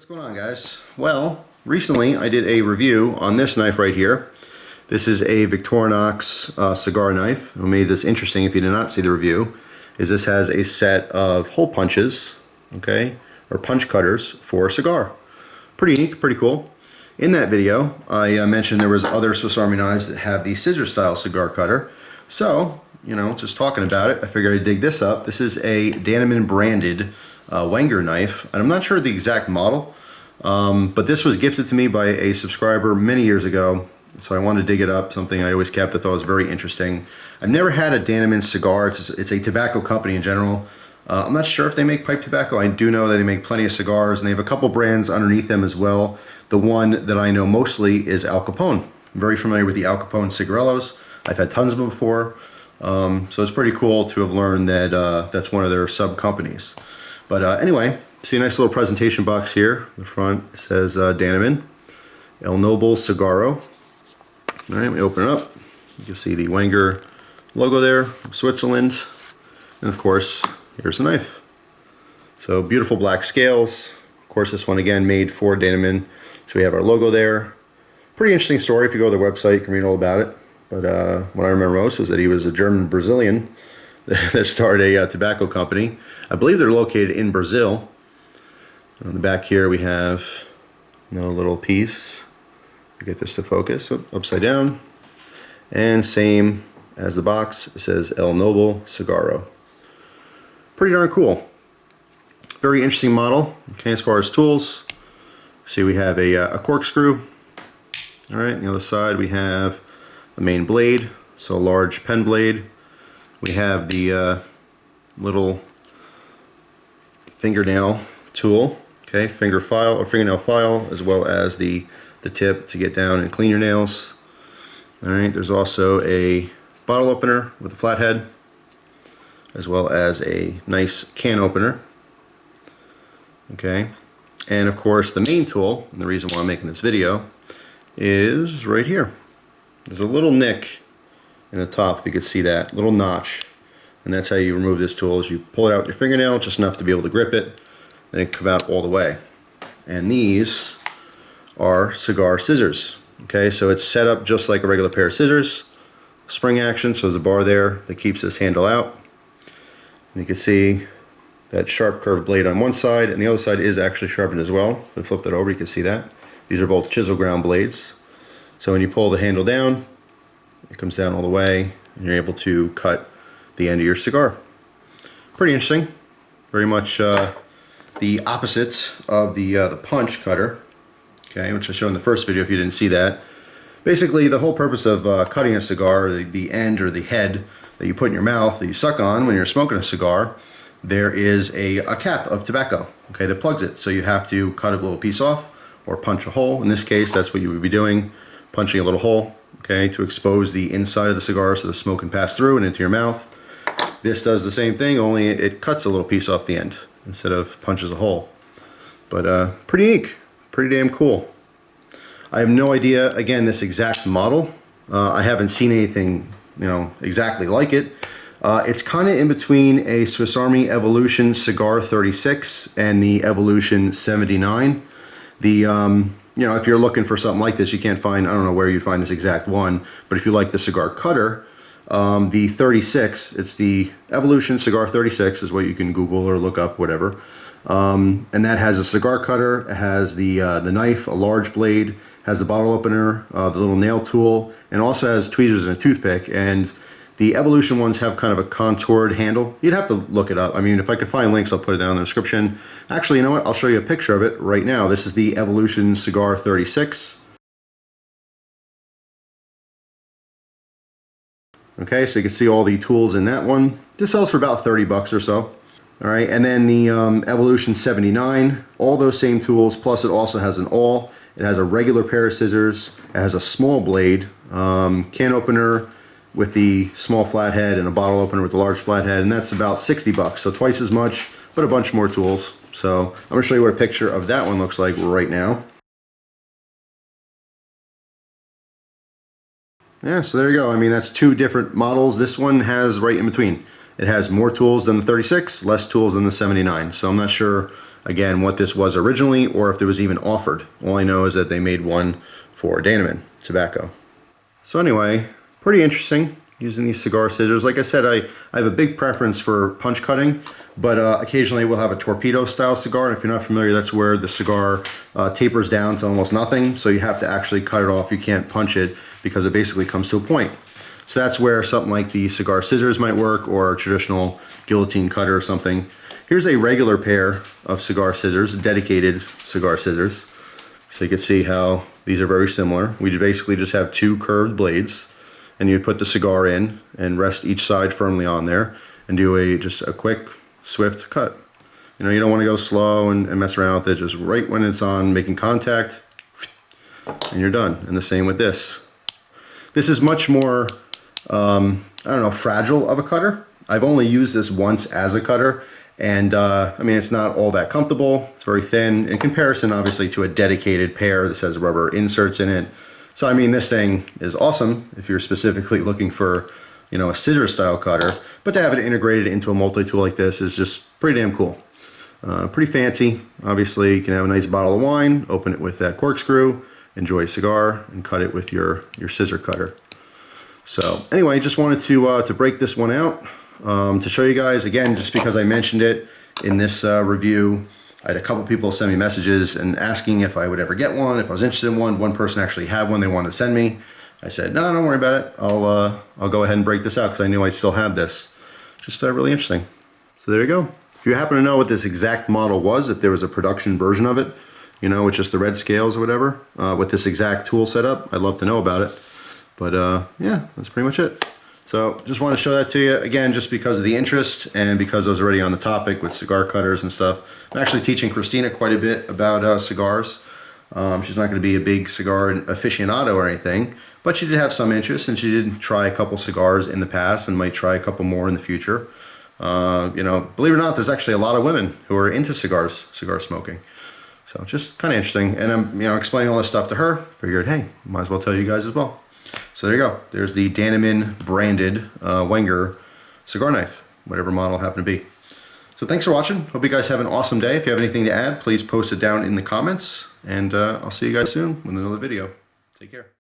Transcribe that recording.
What's going on, guys? Well, recently I did a review on this knife right here. This is a Victorinox cigar knife. What made this interesting, if you did not see the review, is this has a set of hole punches, okay, or punch cutters for a cigar. Pretty neat, pretty cool. In that video, I mentioned there was other Swiss Army knives that have the scissor style cigar cutter. So, you know, just talking about it, I figured I'd dig this up. This is a Dannemann branded Wenger knife, and I'm not sure the exact model, but this was gifted to me by a subscriber many years ago, so I wanted to dig it up, something I always kept that I thought was very interesting. I've never had a Dannemann cigar. It's a tobacco company in general. I'm not sure if they make pipe tobacco. I do know that they make plenty of cigars, and they have a couple brands underneath them as well. The one that I know mostly is Al Capone. I'm very familiar with the Al Capone cigarillos. I've had tons of them before, so it's pretty cool to have learned that that's one of their sub companies. But anyway, see a nice little presentation box here. The front says Dannemann, El Noble Cigaro. All right, we open it up. You can see the Wenger logo there, Switzerland. And of course, here's the knife. So beautiful black scales. Of course, this one again made for Dannemann. So we have our logo there. Pretty interesting story. If you go to their website, you can read all about it. But what I remember most is that he was a German Brazilian that started a tobacco company. I believe they're located in Brazil. On the back here we have a little piece. Get this to focus. Upside down. And same as the box, it says El Noble Cigaro. Pretty darn cool. Very interesting model. Okay, as far as tools, see we have a corkscrew. All right, on the other side we have the main blade, so a large pen blade. We have the little fingernail tool, okay, fingernail file, as well as the tip to get down and clean your nails. All right, there's also a bottle opener with a flathead, as well as a nice can opener. Okay, and of course the main tool, and the reason why I'm making this video, is right here. There's a little nick in the top, if you could see that, little notch. And that's how you remove this tool, is you pull it out with your fingernail, just enough to be able to grip it, then it come out all the way. And these are cigar scissors. Okay, so it's set up just like a regular pair of scissors. Spring action, so there's a bar there that keeps this handle out. And you can see that sharp curved blade on one side, and the other side is actually sharpened as well. If I flip that over, you can see that. These are both chisel ground blades. So when you pull the handle down, it comes down all the way, and you're able to cut the end of your cigar. Pretty interesting. Very much the opposites of the punch cutter, okay, which I showed in the first video if you didn't see that. Basically, the whole purpose of cutting a cigar, the end or the head that you put in your mouth, that you suck on when you're smoking a cigar, there is a cap of tobacco, okay, that plugs it. So you have to cut a little piece off or punch a hole. In this case, that's what you would be doing, punching a little hole, okay, to expose the inside of the cigar so the smoke can pass through and into your mouth. This does the same thing, only it cuts a little piece off the end instead of punches a hole. But pretty unique, pretty damn cool. I have no idea, again, this exact model. I haven't seen anything, exactly like it. It's kind of in between a Swiss Army Evolution Cigar 36 and the Evolution 79. If you're looking for something like this, you can't find, I don't know where you'd find this exact one, but if you like the cigar cutter, the 36, it's the Evolution Cigar 36 is what you can Google or look up, whatever. And that has a cigar cutter, it has the knife, a large blade, has the bottle opener, the little nail tool, and also has tweezers and a toothpick. And the Evolution ones have kind of a contoured handle. You'd have to look it up. I mean, if I could find links, I'll put it down in the description. Actually, you know what? I'll show you a picture of it right now. This is the Evolution Cigar 36. Okay, so you can see all the tools in that one. This sells for about 30 bucks or so. All right, and then the Evolution 79, all those same tools, plus it also has an awl. It has a regular pair of scissors. It has a small blade, can opener with the small flathead, and a bottle opener with the large flathead, and that's about 60 bucks, so twice as much, but a bunch more tools. So I'm gonna show you what a picture of that one looks like right now. Yeah, so there you go. I mean, that's two different models. This one has right in between. It has more tools than the 36, less tools than the 79. So I'm not sure again, what this was originally or if it was even offered. All I know is that they made one for Dannemann tobacco. So anyway, pretty interesting using these cigar scissors. Like I said, I have a big preference for punch cutting, but occasionally we'll have a torpedo style cigar. And if you're not familiar, that's where the cigar tapers down to almost nothing. So you have to actually cut it off. You can't punch it because it basically comes to a point. So that's where something like the cigar scissors might work, or a traditional guillotine cutter or something. Here's a regular pair of cigar scissors, dedicated cigar scissors. So you can see how these are very similar. We basically just have two curved blades, and you put the cigar in and rest each side firmly on there and do just a quick, swift cut. You know, you don't want to go slow and mess around with it. Just right when it's on making contact, and you're done. And the same with this. This is much more, I don't know, fragile of a cutter. I've only used this once as a cutter, and I mean, it's not all that comfortable. It's very thin in comparison, obviously, to a dedicated pair that has rubber inserts in it. So I mean, this thing is awesome if you're specifically looking for, you know, a scissor style cutter, but to have it integrated into a multi-tool like this is just pretty damn cool. Pretty fancy. Obviously, you can have a nice bottle of wine, open it with that corkscrew, enjoy a cigar, and cut it with your scissor cutter. So anyway, just wanted to break this one out to show you guys, again, just because I mentioned it in this review. I had a couple people send me messages and asking if I would ever get one, if I was interested in one. One person actually had one they wanted to send me. I said, no, don't worry about it. I'll go ahead and break this out because I knew I still have this. Just really interesting. So there you go. If you happen to know what this exact model was, if there was a production version of it, you know, with just the red scales or whatever, with this exact tool setup, I'd love to know about it. But yeah, that's pretty much it. So just want to show that to you, again, just because of the interest and because I was already on the topic with cigar cutters and stuff. I'm actually teaching Christina quite a bit about cigars. She's not going to be a big cigar aficionado or anything, but she did have some interest, and she did try a couple cigars in the past and might try a couple more in the future. You know, believe it or not, there's actually a lot of women who are into cigar smoking. So just kind of interesting. And I'm, you know, explaining all this stuff to her. Figured, hey, might as well tell you guys as well. So there you go. There's the Dannemann branded Wenger cigar knife, whatever model it happened to be. So thanks for watching. Hope you guys have an awesome day. If you have anything to add, please post it down in the comments. And I'll see you guys soon with another video. Take care.